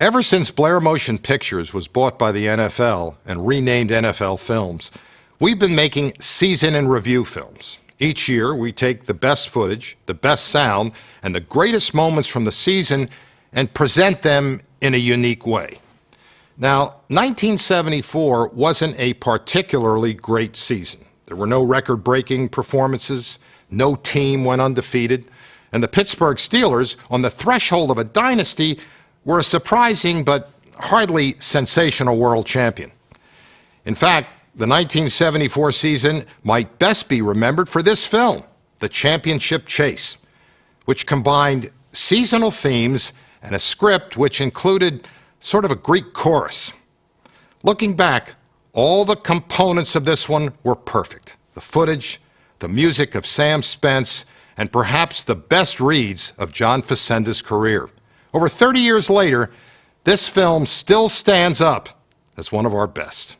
Ever since Blair Motion Pictures was bought by the NFL and renamed NFL Films, we've been making season in review films. Each year, we take the best footage, the best sound, and the greatest moments from the season and present them in a unique way. Now, 1974 wasn't a particularly great season. There were no record-breaking performances, no team went undefeated, and the Pittsburgh Steelers, on the threshold of a dynasty, were a surprising but hardly sensational world champion. In fact, the 1974 season might best be remembered for this film, The Championship Chase, which combined seasonal themes and a script which included sort of a Greek chorus. Looking back, all the components of this one were perfect. The footage, the music of Sam Spence, and perhaps the best reads of John Facenda's career. Over 30 years later, this film still stands up as one of our best.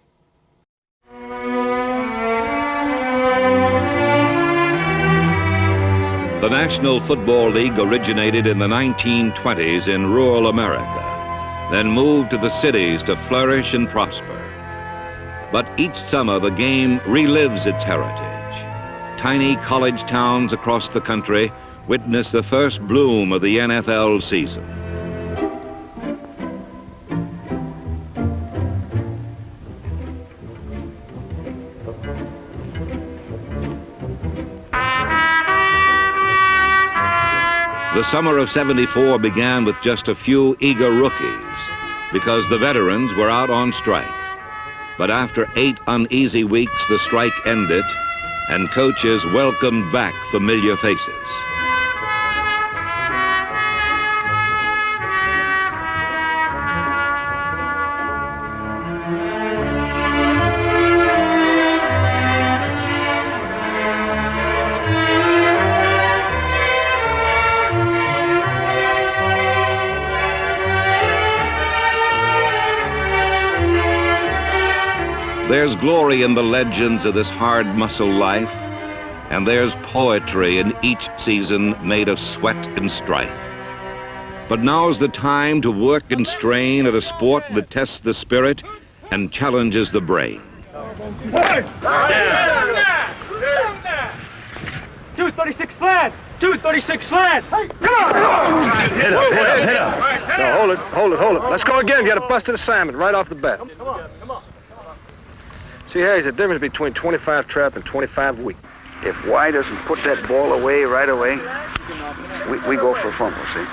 The National Football League originated in the 1920s in rural America, then moved to the cities to flourish and prosper. But each summer, the game relives its heritage. Tiny college towns across the country witness the first bloom of the NFL season. The summer of '74 began with just a few eager rookies because the veterans were out on strike. But after 8 uneasy weeks, the strike ended and coaches welcomed back familiar faces. There's glory in the legends of this hard muscle life, and there's poetry in each season made of sweat and strife. But now's the time to work and strain at a sport that tests the spirit and challenges the brain. 236 slant! 236 slant! Hey, come on! Hit up. No, hold it. Let's go again. Get a busted assignment right off the bat. Come on. See, Hayes, the difference between 25 trap and 25 weak. If Y doesn't put that ball away right away, we go for a fumble, see?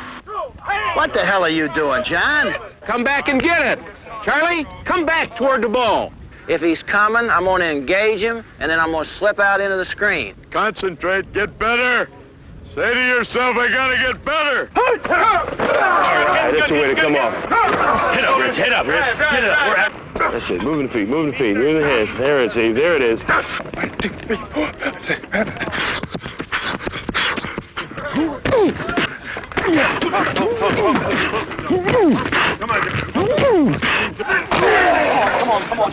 What the hell are you doing, John? Come back and get it. Charlie, come back toward the ball. If he's coming, I'm going to engage him, and then I'm going to slip out into the screen. Concentrate, get better. Say to yourself, I gotta get better. All right, that's the way to come off. Hit up, Rich. Hit up. That's it. Moving the feet. Move the hands. There it is. There it is. 1, 2, 3, 4, 5, 6, 7. Come on.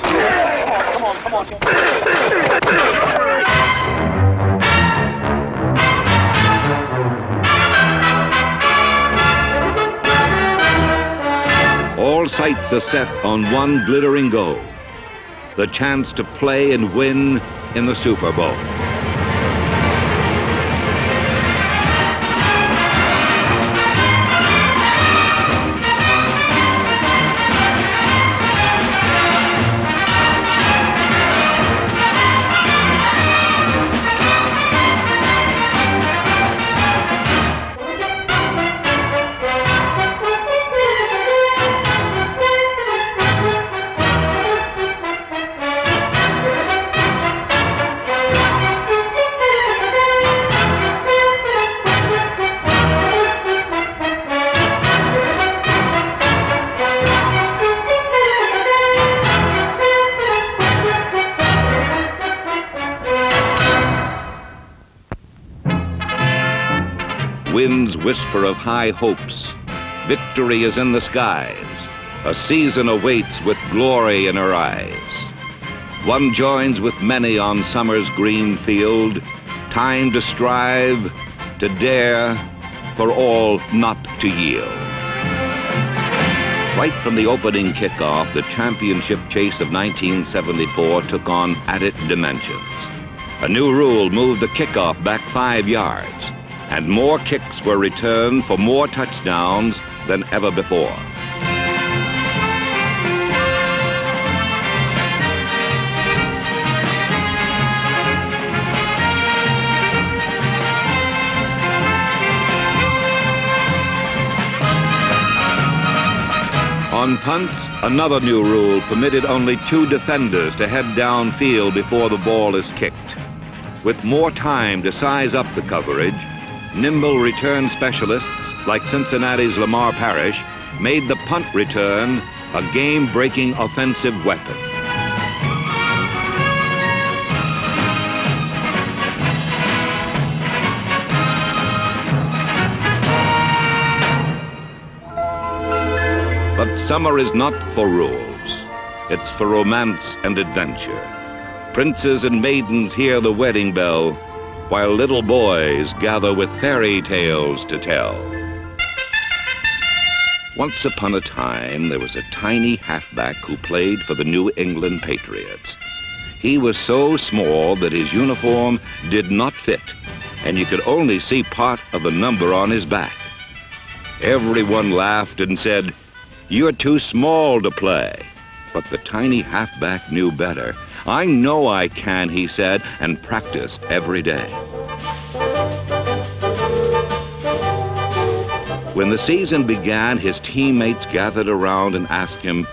All sights are set on one glittering goal, the chance to play and win in the Super Bowl. Winds whisper of high hopes. Victory is in the skies. A season awaits with glory in her eyes. One joins with many on summer's green field. Time to strive, to dare, for all not to yield. Right from the opening kickoff, the championship chase of 1974 took on added dimensions. A new rule moved the kickoff back 5 yards, and more kicks were returned for more touchdowns than ever before. On punts, another new rule permitted only 2 defenders to head downfield before the ball is kicked. With more time to size up the coverage, nimble return specialists like Cincinnati's Lamar Parrish made the punt return a game-breaking offensive weapon. But summer is not for rules. It's for romance and adventure. Princes and maidens hear the wedding bell, while little boys gather with fairy tales to tell. Once upon a time, there was a tiny halfback who played for the New England Patriots. He was so small that his uniform did not fit, and you could only see part of the number on his back. Everyone laughed and said, "You're too small to play." But the tiny halfback knew better. "I know I can," he said, and practiced every day. When the season began, his teammates gathered around and asked him,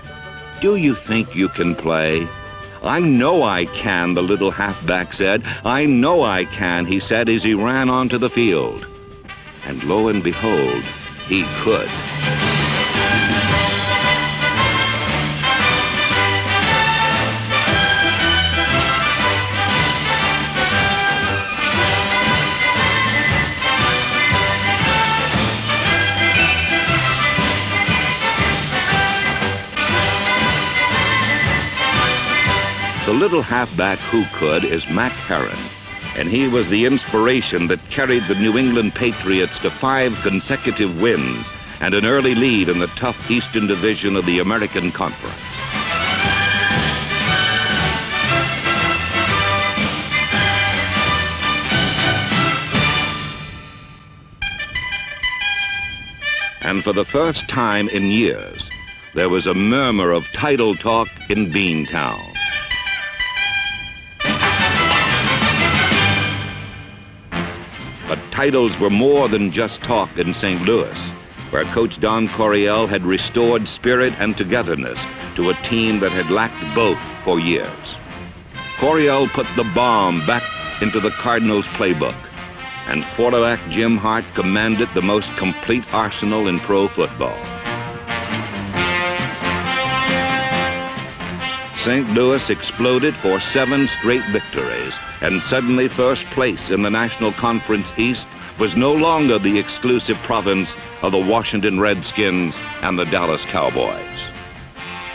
"Do you think you can play?" "I know I can," the little halfback said. "I know I can," he said as he ran onto the field. And lo and behold, he could. The little halfback who could is Mac Herron, and he was the inspiration that carried the New England Patriots to 5 consecutive wins and an early lead in the tough Eastern Division of the American Conference. And for the first time in years, there was a murmur of title talk in Beantown. But titles were more than just talk in St. Louis, where Coach Don Coryell had restored spirit and togetherness to a team that had lacked both for years. Coryell put the bomb back into the Cardinals' playbook, and quarterback Jim Hart commanded the most complete arsenal in pro football. St. Louis exploded for 7 straight victories, and suddenly first place in the National Conference East was no longer the exclusive province of the Washington Redskins and the Dallas Cowboys.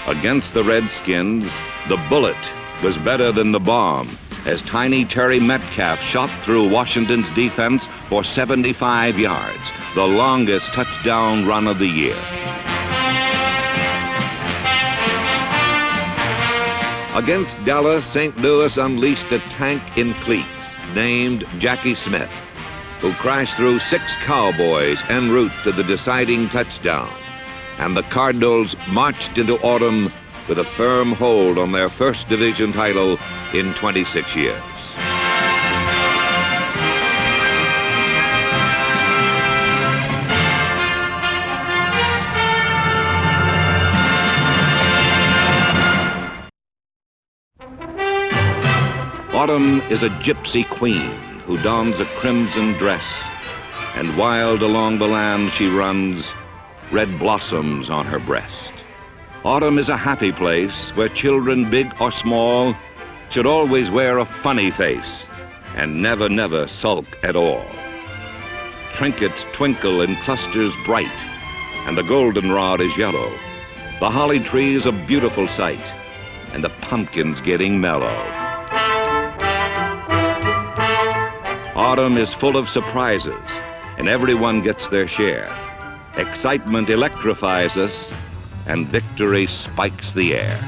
Against the Redskins, the bullet was better than the bomb, as tiny Terry Metcalf shot through Washington's defense for 75 yards, the longest touchdown run of the year. Against Dallas, St. Louis unleashed a tank in cleats named Jackie Smith, who crashed through 6 Cowboys en route to the deciding touchdown. And the Cardinals marched into autumn with a firm hold on their first division title in 26 years. Autumn is a gypsy queen who dons a crimson dress, and wild along the land she runs, red blossoms on her breast. Autumn is a happy place where children, big or small, should always wear a funny face and never, never sulk at all. Trinkets twinkle in clusters bright, and the goldenrod is yellow. The holly tree is a beautiful sight, and the pumpkin's getting mellow. Autumn is full of surprises, and everyone gets their share. Excitement electrifies us, and victory spikes the air.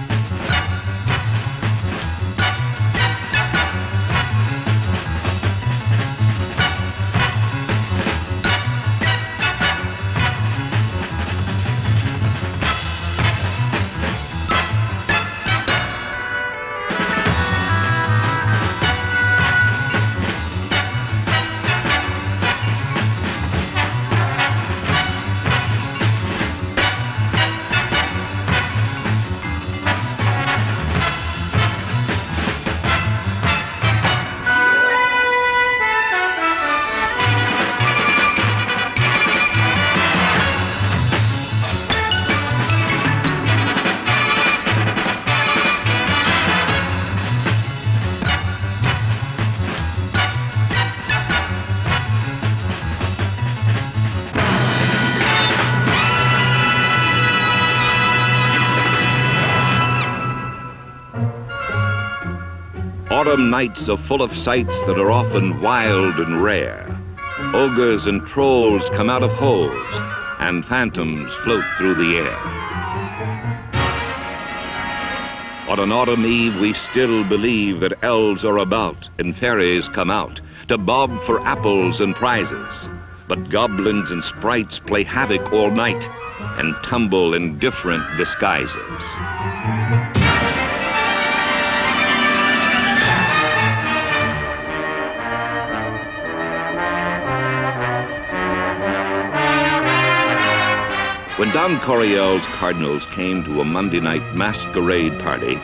Autumn nights are full of sights that are often wild and rare. Ogres and trolls come out of holes, and phantoms float through the air. On an autumn eve, we still believe that elves are about and fairies come out to bob for apples and prizes. But goblins and sprites play havoc all night and tumble in different disguises. When Don Coryell's Cardinals came to a Monday night masquerade party,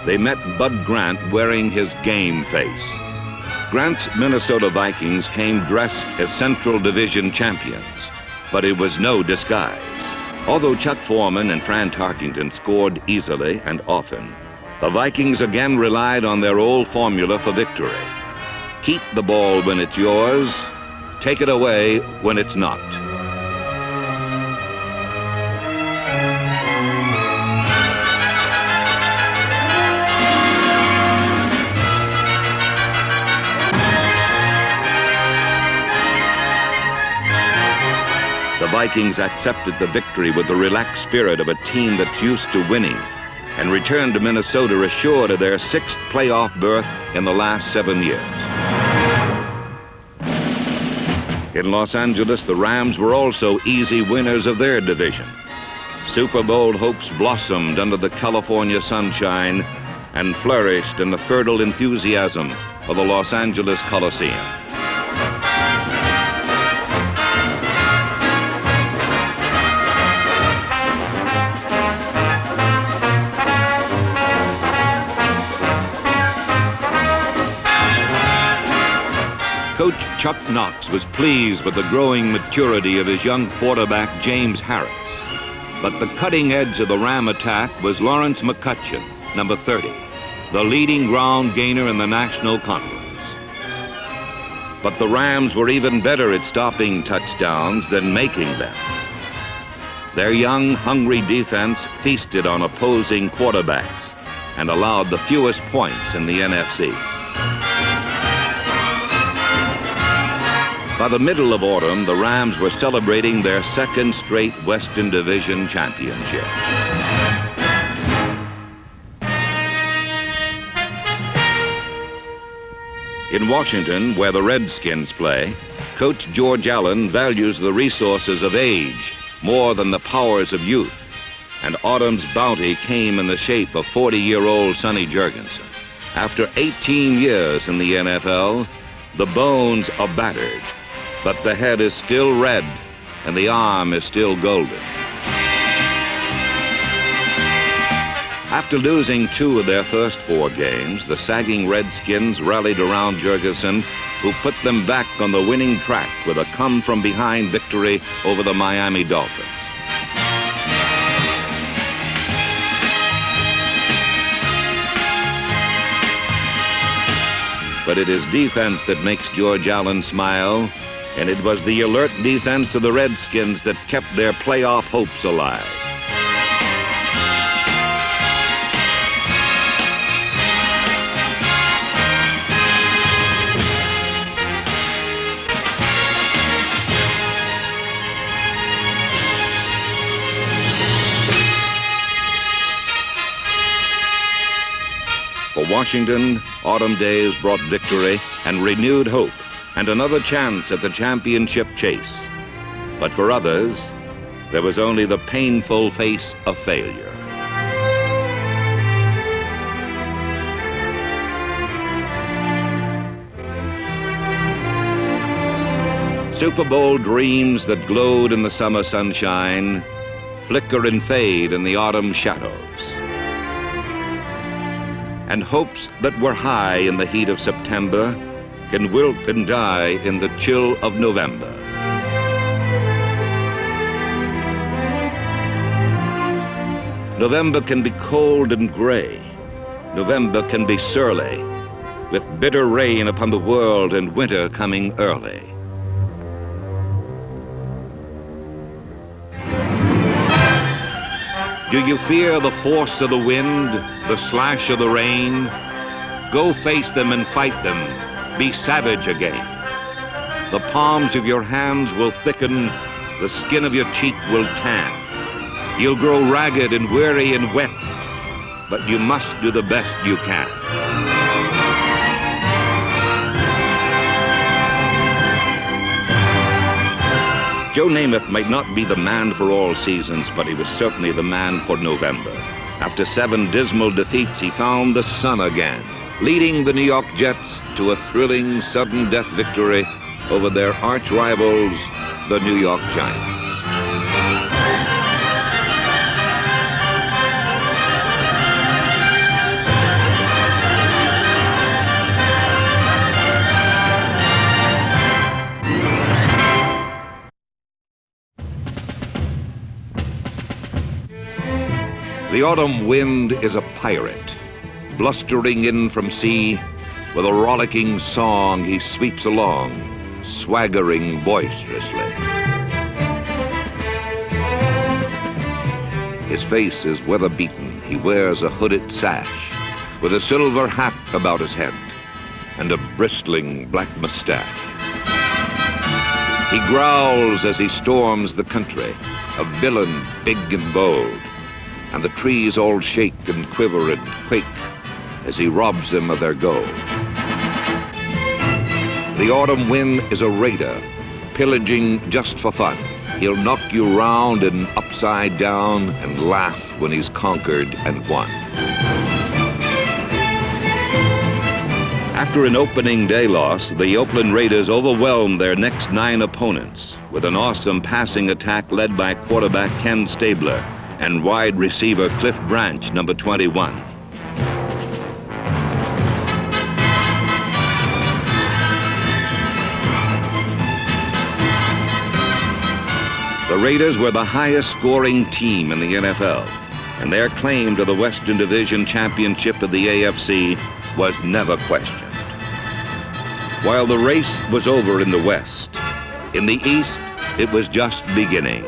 they met Bud Grant wearing his game face. Grant's Minnesota Vikings came dressed as Central Division champions, but it was no disguise. Although Chuck Foreman and Fran Tarkington scored easily and often, the Vikings again relied on their old formula for victory. Keep the ball when it's yours, take it away when it's not. The Vikings accepted the victory with the relaxed spirit of a team that's used to winning and returned to Minnesota assured of their 6th playoff berth in the last 7 years. In Los Angeles, the Rams were also easy winners of their division. Super Bowl hopes blossomed under the California sunshine and flourished in the fertile enthusiasm of the Los Angeles Coliseum. Coach Chuck Knox was pleased with the growing maturity of his young quarterback, James Harris. But the cutting edge of the Ram attack was Lawrence McCutcheon, number 30, the leading ground gainer in the National Conference. But the Rams were even better at stopping touchdowns than making them. Their young, hungry defense feasted on opposing quarterbacks and allowed the fewest points in the NFC. By the middle of autumn, the Rams were celebrating their 2nd straight Western Division championship. In Washington, where the Redskins play, Coach George Allen values the resources of age more than the powers of youth, and autumn's bounty came in the shape of 40-year-old Sonny Jurgensen. After 18 years in the NFL, the bones are battered, but the head is still red and the arm is still golden. After losing 2 of their first 4 games, the sagging Redskins rallied around Jurgensen, who put them back on the winning track with a come-from-behind victory over the Miami Dolphins. But it is defense that makes George Allen smile, and it was the alert defense of the Redskins that kept their playoff hopes alive. Washington, autumn days brought victory and renewed hope and another chance at the championship chase. But for others, there was only the painful face of failure. Super Bowl dreams that glowed in the summer sunshine flicker and fade in the autumn shadows. And hopes that were high in the heat of September can wilt and die in the chill of November. November can be cold and gray. November can be surly, with bitter rain upon the world and winter coming early. Do you fear the force of the wind, the slash of the rain? Go face them and fight them. Be savage again. The palms of your hands will thicken, the skin of your cheek will tan. You'll grow ragged and weary and wet, but you must do the best you can. Joe Namath might not be the man for all seasons, but he was certainly the man for November. After 7 dismal defeats, he found the sun again, leading the New York Jets to a thrilling sudden death victory over their arch rivals, the New York Giants. The autumn wind is a pirate, blustering in from sea. With a rollicking song, he sweeps along, swaggering boisterously. His face is weather-beaten. He wears a hooded sash, with a silver hat about his head, and a bristling black mustache. He growls as he storms the country, a villain big and bold. And the trees all shake and quiver and quake as he robs them of their gold. The autumn wind is a raider, pillaging just for fun. He'll knock you round and upside down and laugh when he's conquered and won. After an opening day loss, the Oakland Raiders overwhelmed their next 9 opponents with an awesome passing attack led by quarterback Ken Stabler and wide receiver Cliff Branch, number 21. The Raiders were the highest scoring team in the NFL, and their claim to the Western Division Championship of the AFC was never questioned. While the race was over in the West, in the East, it was just beginning.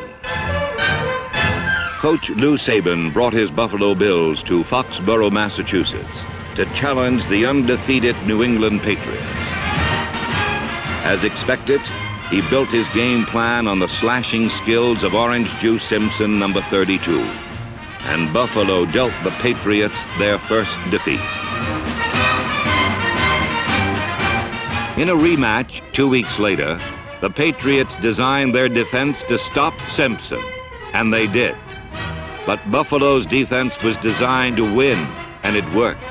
Coach Lou Saban brought his Buffalo Bills to Foxborough, Massachusetts, to challenge the undefeated New England Patriots. As expected, he built his game plan on the slashing skills of Orange Juice Simpson, number 32, and Buffalo dealt the Patriots their first defeat. In a rematch 2 weeks later, the Patriots designed their defense to stop Simpson, and they did. But Buffalo's defense was designed to win, and it worked.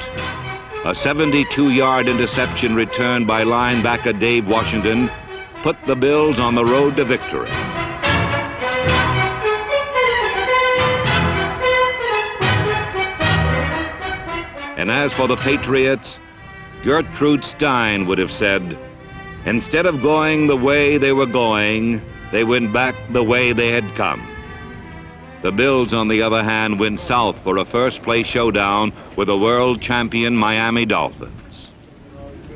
A 72-yard interception returned by linebacker Dave Washington put the Bills on the road to victory. And as for the Patriots, Gertrude Stein would have said, instead of going the way they were going, they went back the way they had come. The Bills, on the other hand, went south for a first-place showdown with the world champion Miami Dolphins.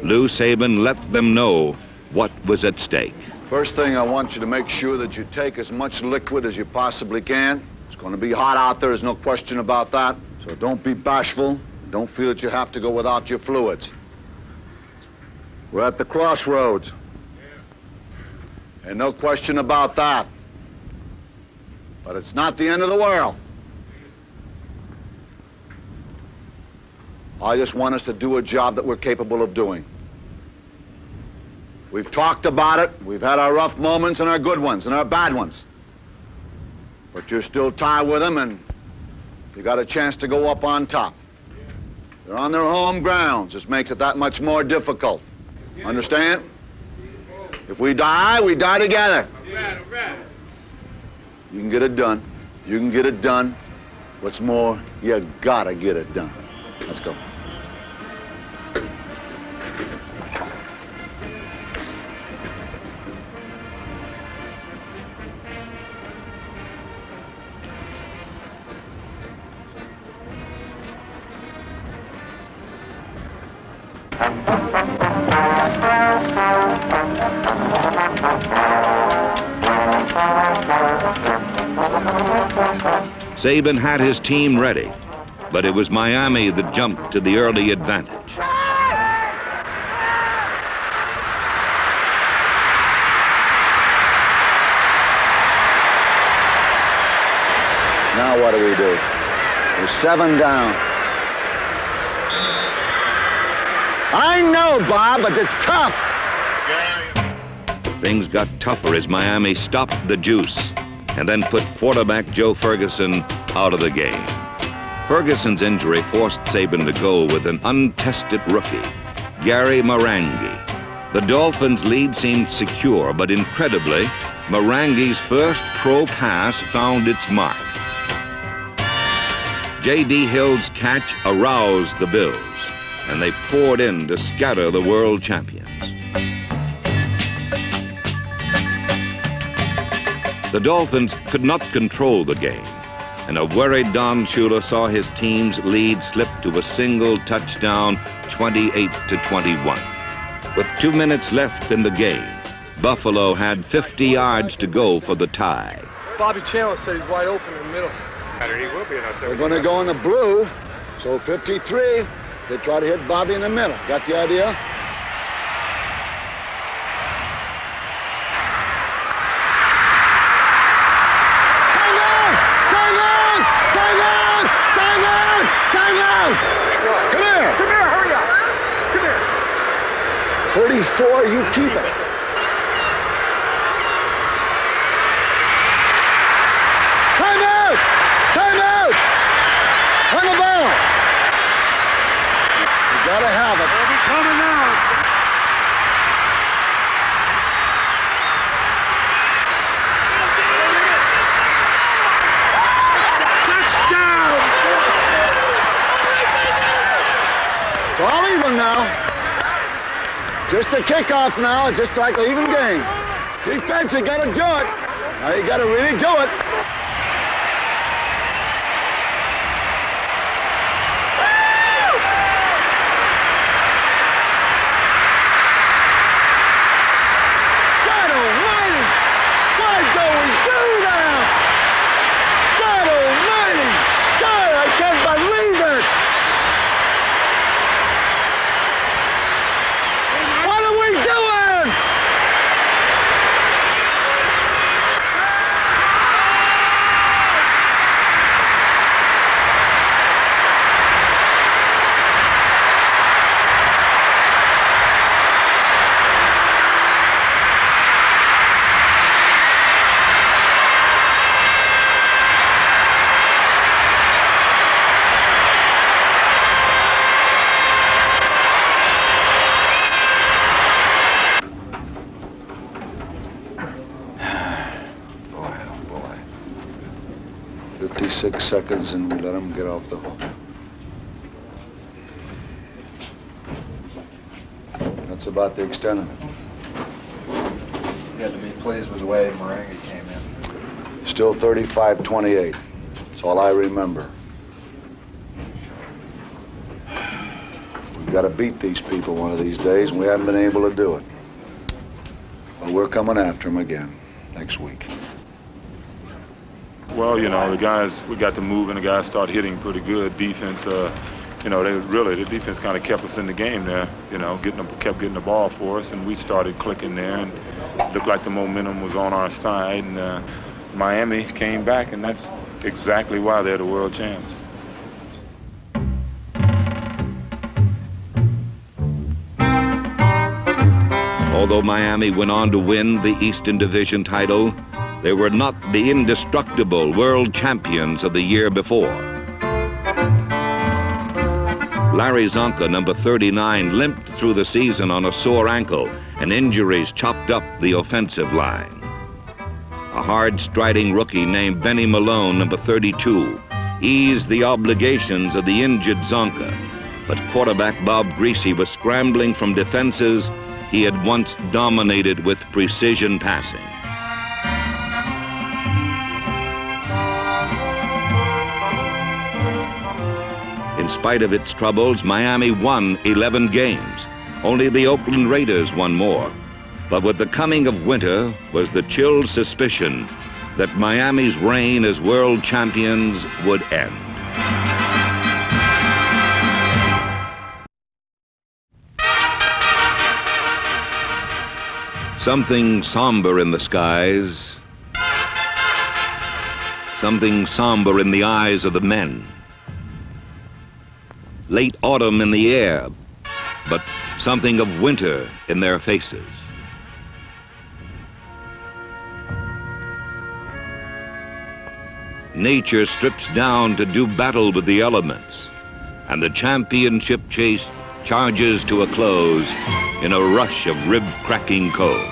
Lou Saban let them know what was at stake. First thing, I want you to make sure that you take as much liquid as you possibly can. It's going to be hot out there, there's no question about that. So don't be bashful. Don't feel that you have to go without your fluids. We're at the crossroads. And no question about that. But it's not the end of the world. I just want us to do a job that we're capable of doing. We've talked about it. We've had our rough moments and our good ones and our bad ones. But you're still tied with them, and you got a chance to go up on top. They're on their home grounds. This makes it that much more difficult. Understand? If we die together. You can get it done. You can get it done. What's more, you gotta get it done. Let's go. Saban had his team ready, but it was Miami that jumped to the early advantage. Now what do? We're 7 down. I know, Bob, but it's tough. Things got tougher as Miami stopped the juice and then put quarterback Joe Ferguson out of the game. Ferguson's injury forced Saban to go with an untested rookie, Gary Marangi. The Dolphins' lead seemed secure, but incredibly, Marangi's first pro pass found its mark. J.D. Hill's catch aroused the Bills, and they poured in to scatter the world champions. The Dolphins could not control the game, and a worried Don Shula saw his team's lead slip to a single touchdown, 28-21. With 2 minutes left in the game, Buffalo had 50 yards to go for the tie. Bobby Chandler said he's wide open in the middle. We're going to go in the blue, so 53. They try to hit Bobby in the middle. Got the idea? Come here! Come here, hurry up! Come here! 34, you keep it. Time out! Time out! On the ball! You gotta have it. They'll be coming out. It's all even now. Just a kickoff now, just like an even game. Defense, you gotta do it. Now you gotta really do it. God almighty! Why don't we do that? God almighty! God, I can't believe it! What are we doing? Boy, oh boy. 56 seconds and we let them get off the hook. That's about the extent of it. You had to be pleased with the way Marangi came in. Still 35-28. That's all I remember. We've got to beat these people one of these days, and we haven't been able to do it. But we're coming after them again next week. Well, you know, the guys, we got to move and the guys started hitting pretty good. Defense, you know, the defense kind of kept us in the game there, you know, kept getting the ball for us, and we started clicking there, and it looked like the momentum was on our side, and Miami came back, and that's exactly why they're the world champs. Although Miami went on to win the Eastern Division title, they were not the indestructible world champions of the year before. Larry Zonka, number 39, limped through the season on a sore ankle, and injuries chopped up the offensive line. A hard-striding rookie named Benny Malone, number 32, eased the obligations of the injured Zonka, but quarterback Bob Greasy was scrambling from defenses he had once dominated with precision passing. In spite of its troubles, Miami won 11 games. Only the Oakland Raiders won more. But with the coming of winter was the chill suspicion that Miami's reign as world champions would end. Something somber in the skies, something somber in the eyes of the men. Late autumn in the air, but something of winter in their faces. Nature strips down to do battle with the elements, and the championship chase charges to a close in a rush of rib-cracking cold.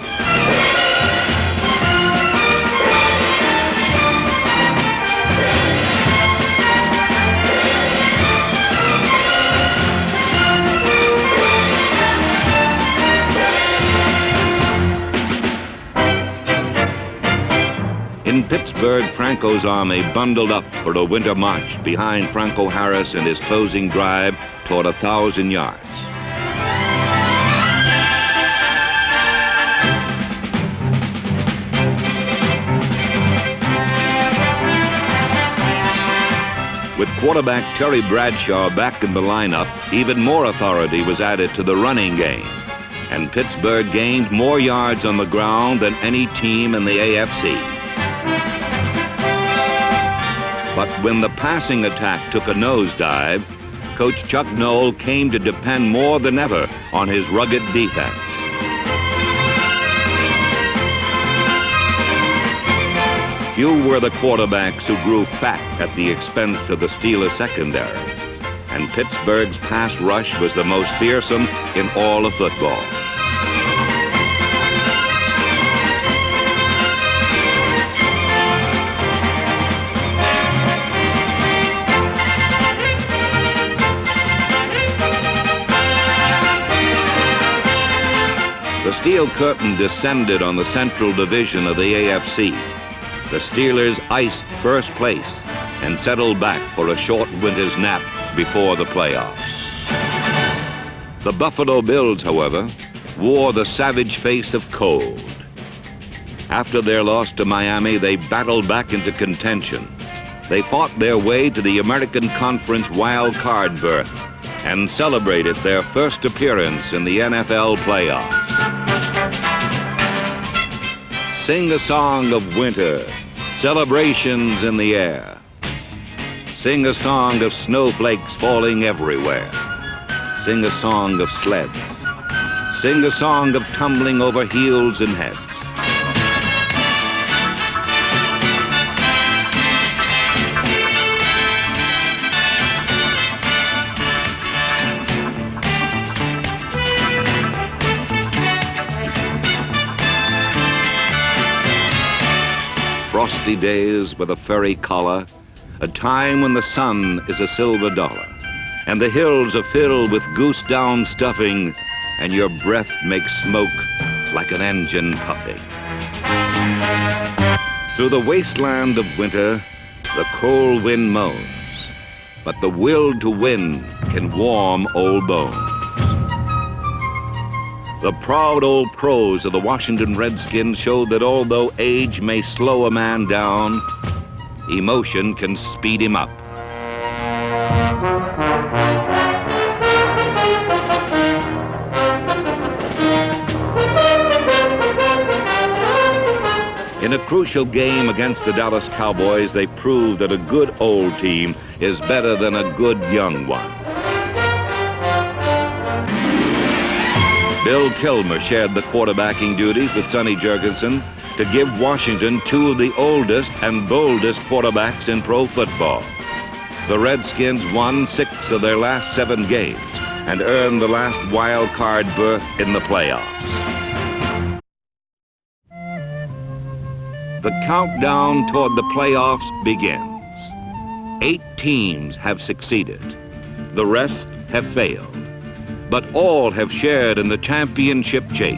In Pittsburgh, Franco's army bundled up for a winter march behind Franco Harris in his closing drive toward 1,000 yards. With quarterback Terry Bradshaw back in the lineup, even more authority was added to the running game, and Pittsburgh gained more yards on the ground than any team in the AFC. But when the passing attack took a nosedive, Coach Chuck Noll came to depend more than ever on his rugged defense. Few were the quarterbacks who grew fat at the expense of the Steelers secondary, and Pittsburgh's pass rush was the most fearsome in all of football. The steel curtain descended on the Central Division of the AFC. The Steelers iced first place and settled back for a short winter's nap before the playoffs. The Buffalo Bills, however, wore the savage face of cold. After their loss to Miami, they battled back into contention. They fought their way to the American Conference wild card berth and celebrated their first appearance in the NFL playoffs. Sing a song of winter, celebrations in the air. Sing a song of snowflakes falling everywhere. Sing a song of sleds. Sing a song of tumbling over heels and heads. Frosty days with a furry collar, a time when the sun is a silver dollar, and the hills are filled with goose down stuffing, and your breath makes smoke like an engine puffing. Through the wasteland of winter, the cold wind moans, but the will to win can warm old bones. The proud old pros of the Washington Redskins showed that although age may slow a man down, emotion can speed him up. In a crucial game against the Dallas Cowboys, they proved that a good old team is better than a good young one. Bill Kilmer shared the quarterbacking duties with Sonny Jurgensen to give Washington two of the oldest and boldest quarterbacks in pro football. The Redskins won 6 of their last 7 games and earned the last wild card berth in the playoffs. The countdown toward the playoffs begins. 8 teams have succeeded. The rest have failed. But all have shared in the championship chase.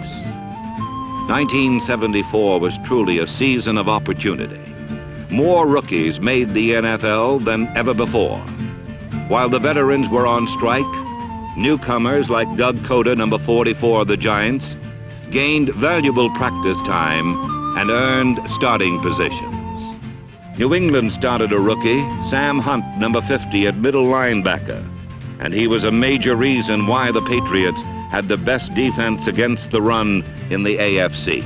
1974 was truly a season of opportunity. More rookies made the NFL than ever before. While the veterans were on strike, newcomers like Doug Coder, number 44 of the Giants, gained valuable practice time and earned starting positions. New England started a rookie, Sam Hunt, number 50 at middle linebacker, and he was a major reason why the Patriots had the best defense against the run in the AFC.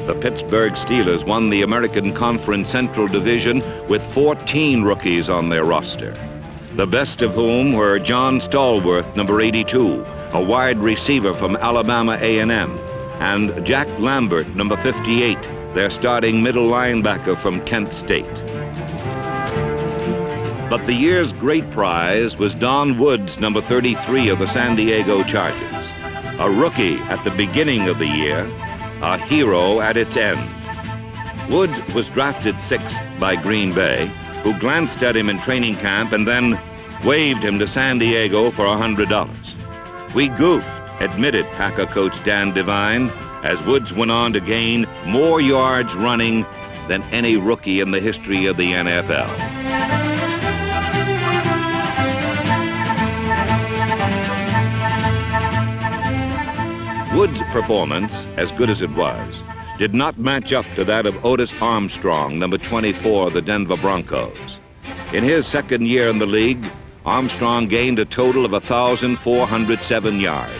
The Pittsburgh Steelers won the American Conference Central Division with 14 rookies on their roster, the best of whom were John Stallworth, number 82, a wide receiver from Alabama A&M, and Jack Lambert, number 58, their starting middle linebacker from Kent State. But the year's great prize was Don Woods, number 33 of the San Diego Chargers, a rookie at the beginning of the year, a hero at its end. Woods was drafted 6th by Green Bay, who glanced at him in training camp and then waved him to San Diego for $100. We goofed, admitted Packer coach Dan Devine, as Woods went on to gain more yards running than any rookie in the history of the NFL. Woods' performance, as good as it was, did not match up to that of Otis Armstrong, number 24 of the Denver Broncos. In his second year in the league, Armstrong gained a total of 1,407 yards,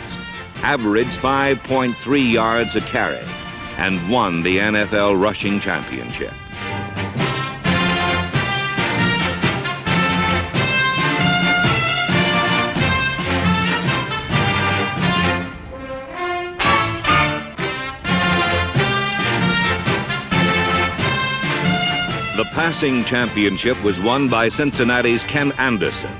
averaged 5.3 yards a carry, and won the NFL rushing championship. The passing championship was won by Cincinnati's Ken Anderson,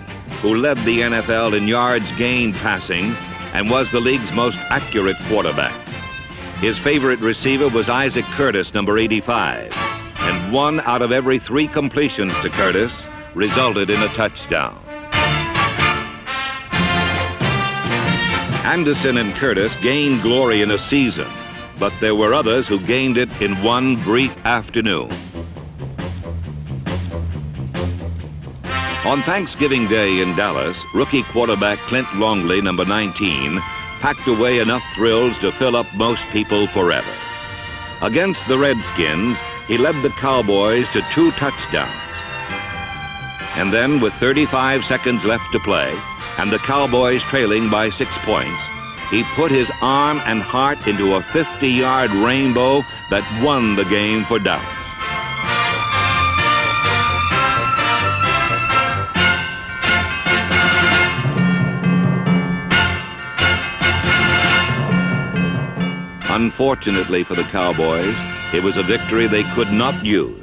who led the NFL in yards gained passing and was the league's most accurate quarterback. His favorite receiver was Isaac Curtis, number 85, and 1 out of every 3 completions to Curtis resulted in a touchdown. Anderson and Curtis gained glory in a season, but there were others who gained it in one brief afternoon. On Thanksgiving Day in Dallas, rookie quarterback Clint Longley, number 19, packed away enough thrills to fill up most people forever. Against the Redskins, he led the Cowboys to 2 touchdowns. And then, with 35 seconds left to play, and the Cowboys trailing by 6 points, he put his arm and heart into a 50-yard rainbow that won the game for Dallas. Unfortunately for the Cowboys, it was a victory they could not use.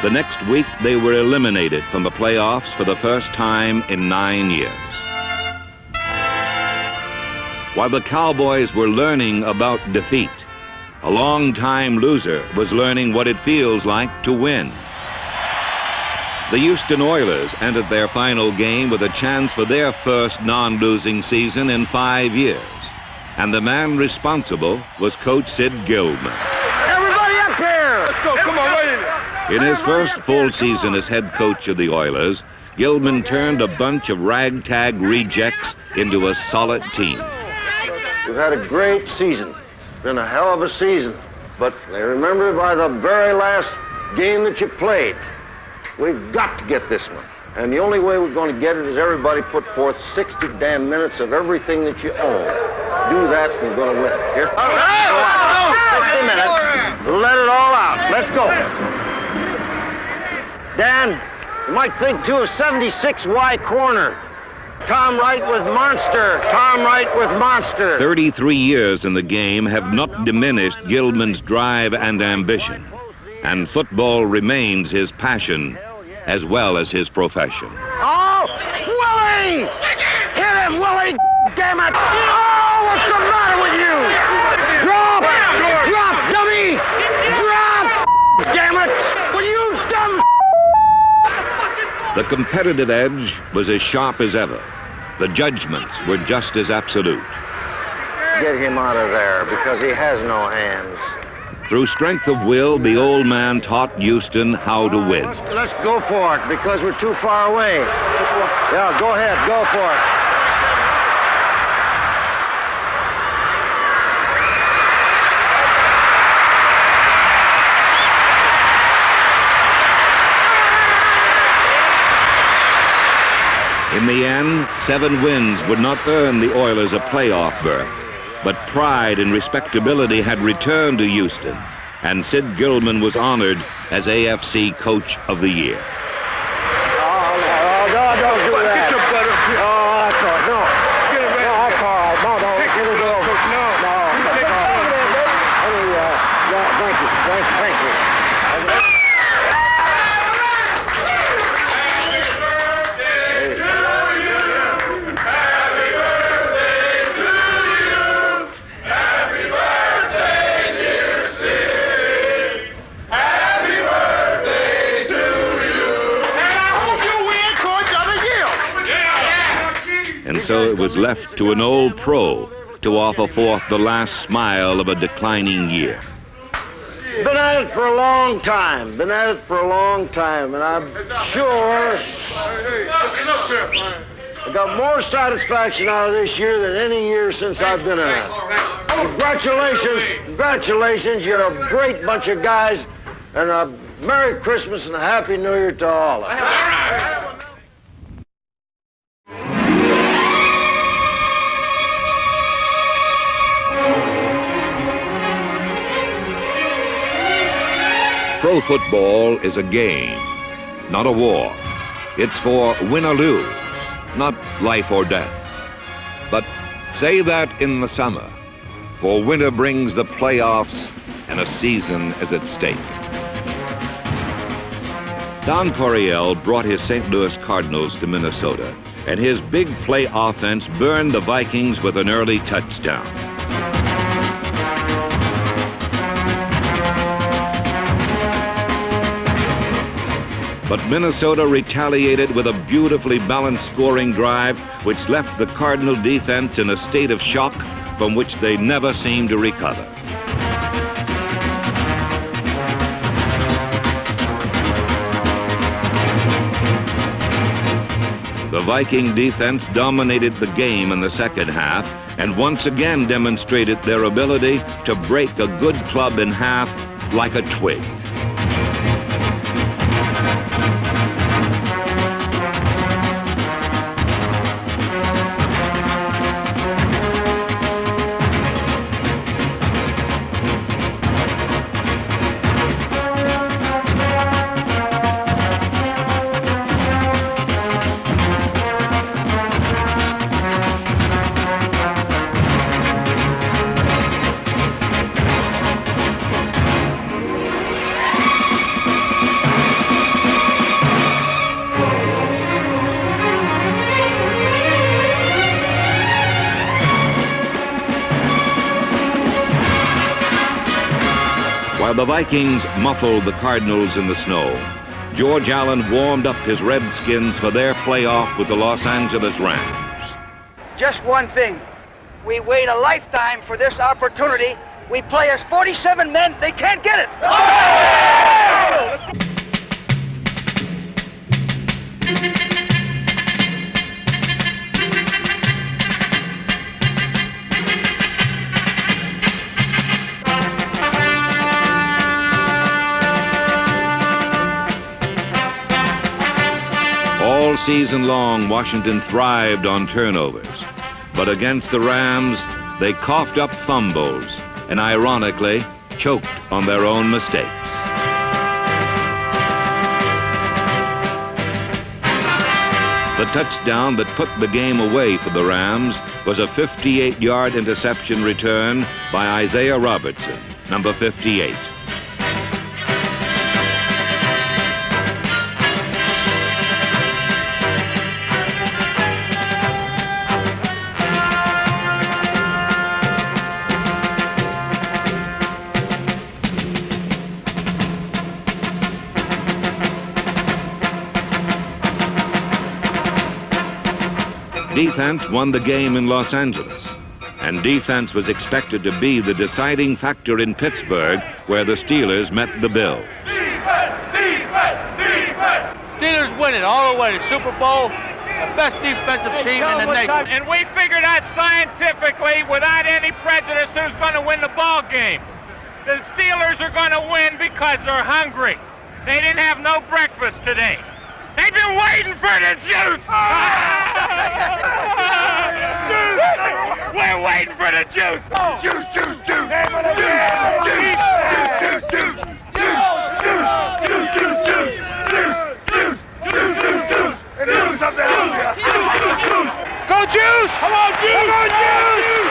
The next week, they were eliminated from the playoffs for the first time in 9 years. While the Cowboys were learning about defeat, a long-time loser was learning what it feels like to win. The Houston Oilers entered their final game with a chance for their first non-losing season in 5 years. And the man responsible was Coach Sid Gilman. Everybody up here! Let's go, come on, wait. In his first full season as head coach of the Oilers, Gilman turned a bunch of ragtag rejects into a solid team. We've had a great season. Been a hell of a season. But they remember by the very last game that you played. We've got to get this one. And the only way we're going to get it is everybody put forth 60 damn minutes of everything that you own. Do that, and you're going to win. Here. Just a minute. Let it all out. Let's go. Dan, you might think, too, of 76Y corner. Tom Wright with monster. Tom Wright with monster. 33 years in the game have not diminished Gilman's drive and ambition, and football remains his passion as well as his profession. Oh, Willie! Hit him, Willie! Damn it! Oh, what's the matter with you? Drop! Drop, dummy! Drop! Damn it! Will you dumb? The competitive edge was as sharp as ever. The judgments were just as absolute. Get him out of there because he has no hands. Through strength of will, the old man taught Houston how to win. Let's go for it because we're too far away. Yeah, go ahead, go for it. In the end, 7 wins would not earn the Oilers a playoff berth, but pride and respectability had returned to Houston, and Sid Gilman was honored as AFC Coach of the Year. Oh, no, don't do that. Get your butt up here. Oh, that's all right. No. Get it right. No, that's all right. No, no. Get it over. No. No. Thank you. Thank you. And so it was left to an old pro to offer forth the last smile of a declining year. Been at it for a long time. And I'm sure I got more satisfaction out of this year than any year since I've been in it. Congratulations. You're a great bunch of guys, and a Merry Christmas and a Happy New Year to all of you. Pro football is a game, not a war. It's for win or lose, not life or death. But say that in the summer, for winter brings the playoffs and a season is at stake. Don Coryell brought his St. Louis Cardinals to Minnesota, and his big play offense burned the Vikings with an early touchdown. But Minnesota retaliated with a beautifully balanced scoring drive, which left the Cardinal defense in a state of shock from which they never seemed to recover. The Viking defense dominated the game in the second half and once again demonstrated their ability to break a good club in half like a twig. While the Vikings muffled the Cardinals in the snow, George Allen warmed up his Redskins for their playoff with the Los Angeles Rams. Just one thing. We wait a lifetime for this opportunity. We play as 47 men. They can't get it. All season long, Washington thrived on turnovers. But against the Rams, they coughed up fumbles and ironically choked on their own mistakes. The touchdown that put the game away for the Rams was a 58-yard interception return by Isaiah Robertson, number 58. Defense won the game in Los Angeles, and defense was expected to be the deciding factor in Pittsburgh, where the Steelers met the Bills. Steelers win it all the way to Super Bowl. The best defensive team in the nation. And we figured out scientifically, without any prejudice, who's going to win the ball game. The Steelers are going to win because they're hungry. They didn't have no breakfast today. They've been waiting for the juice. We're waiting for the juice. Juice, juice, juice. Juice, juice, juice, juice. Go Juice! Come on, Juice! Come on, Juice!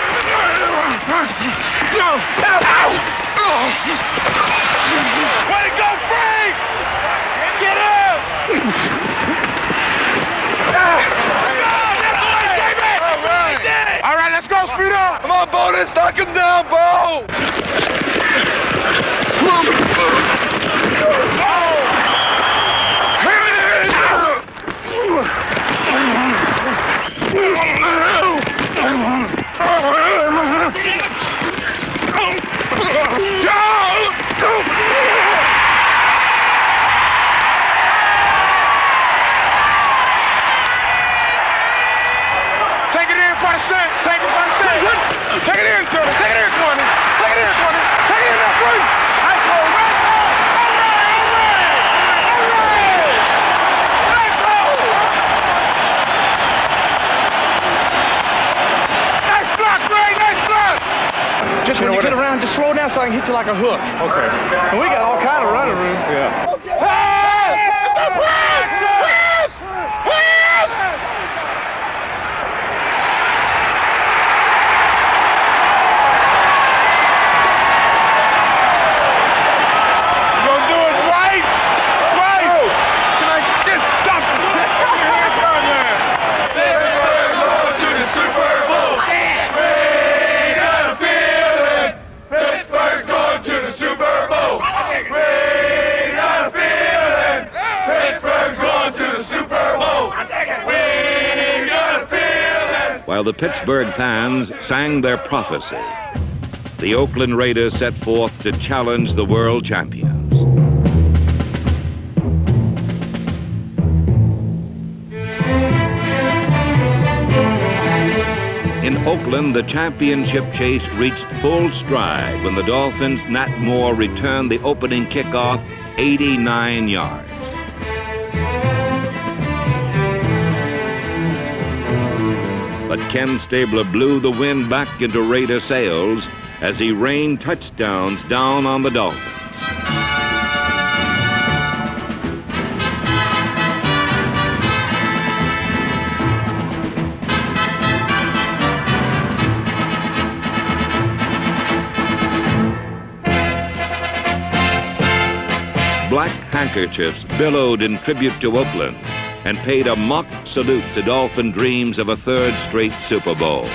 Way to go, Frank! Get out! All right, let's go, speed up! Come on, Bo, let's knock him down, Bo! Take it in for the Saints. Take it for the Saints. Take it in, Turner. Take it in for me. Take it in for me. Take it in there, please. Nice hole. Nice hole. All right. All right. All right. Nice hole. Nice block, Ray. Nice block. Just when you get around, just slow down so I can hit you like a hook. Okay. And we got all kind of running room. Yeah. While the Pittsburgh fans sang their prophecy, the Oakland Raiders set forth to challenge the world champions. In Oakland, the championship chase reached full stride when the Dolphins' Nat Moore returned the opening kickoff 89 yards. But Ken Stabler blew the wind back into Raider sails as he rained touchdowns down on the Dolphins. Black handkerchiefs billowed in tribute to Oakland and paid a mock salute to Dolphin dreams of a third straight Super Bowl.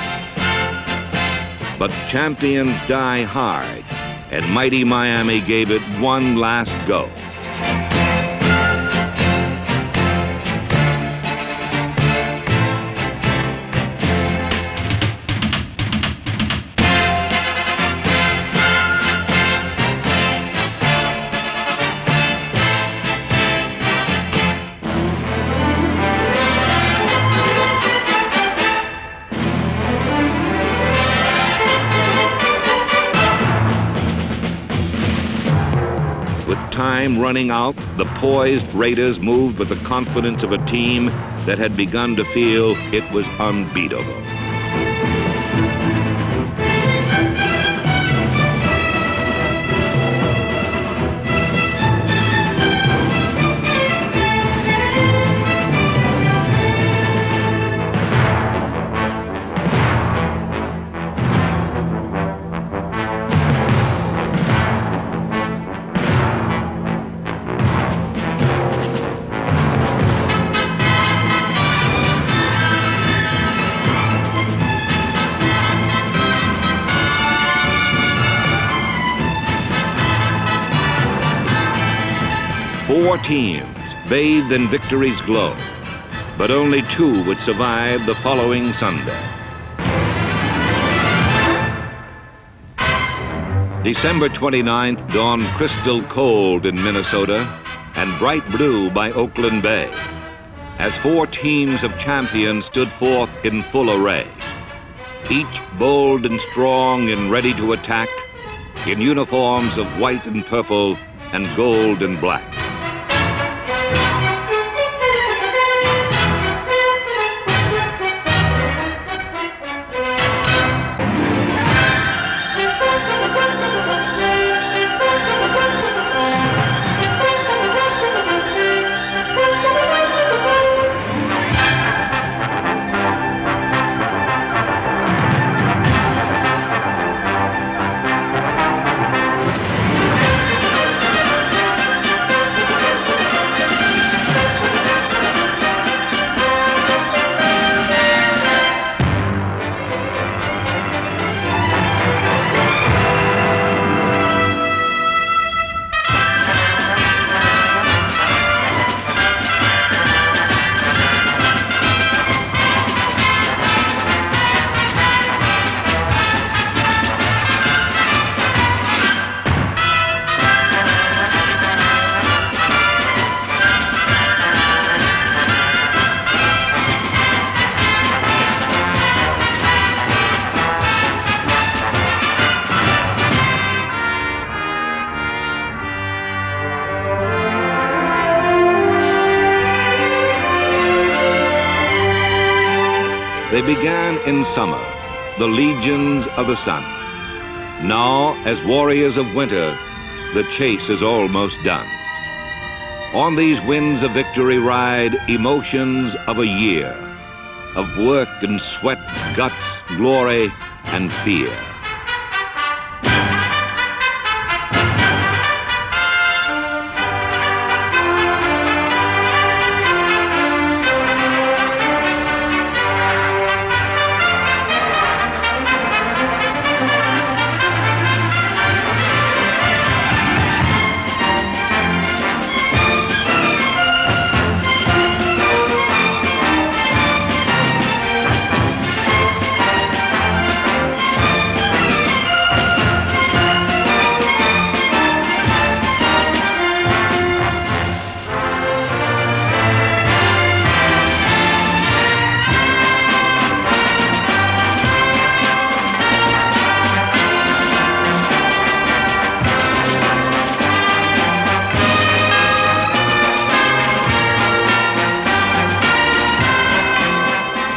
But champions die hard, and mighty Miami gave it one last go. Time running out, the poised Raiders moved with the confidence of a team that had begun to feel it was unbeatable. 4 teams bathed in victory's glow, but only 2 would survive the following Sunday. December 29th dawned crystal cold in Minnesota and bright blue by Oakland Bay, as 4 teams of champions stood forth in full array, each bold and strong and ready to attack, in uniforms of white and purple and gold and black. They began in summer, the legions of the sun. Now, as warriors of winter, the chase is almost done. On these winds of victory ride emotions of a year, of work and sweat, guts, glory, and fear.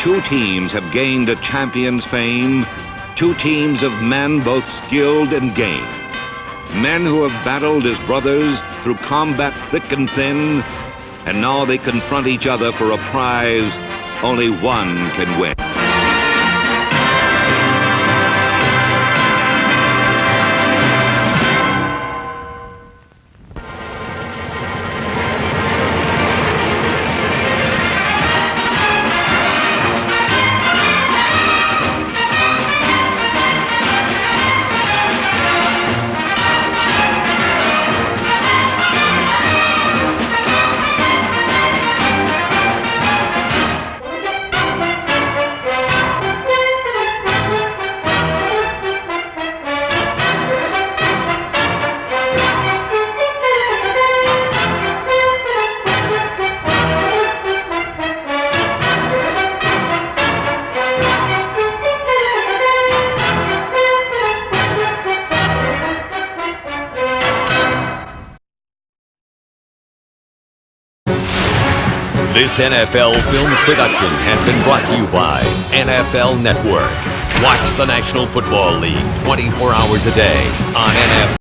Two teams have gained a champion's fame, 2 teams of men both skilled and game. Men who have battled as brothers through combat thick and thin, and now they confront each other for a prize only one can win. This NFL Films production has been brought to you by NFL Network. Watch the National Football League 24 hours a day on NFL.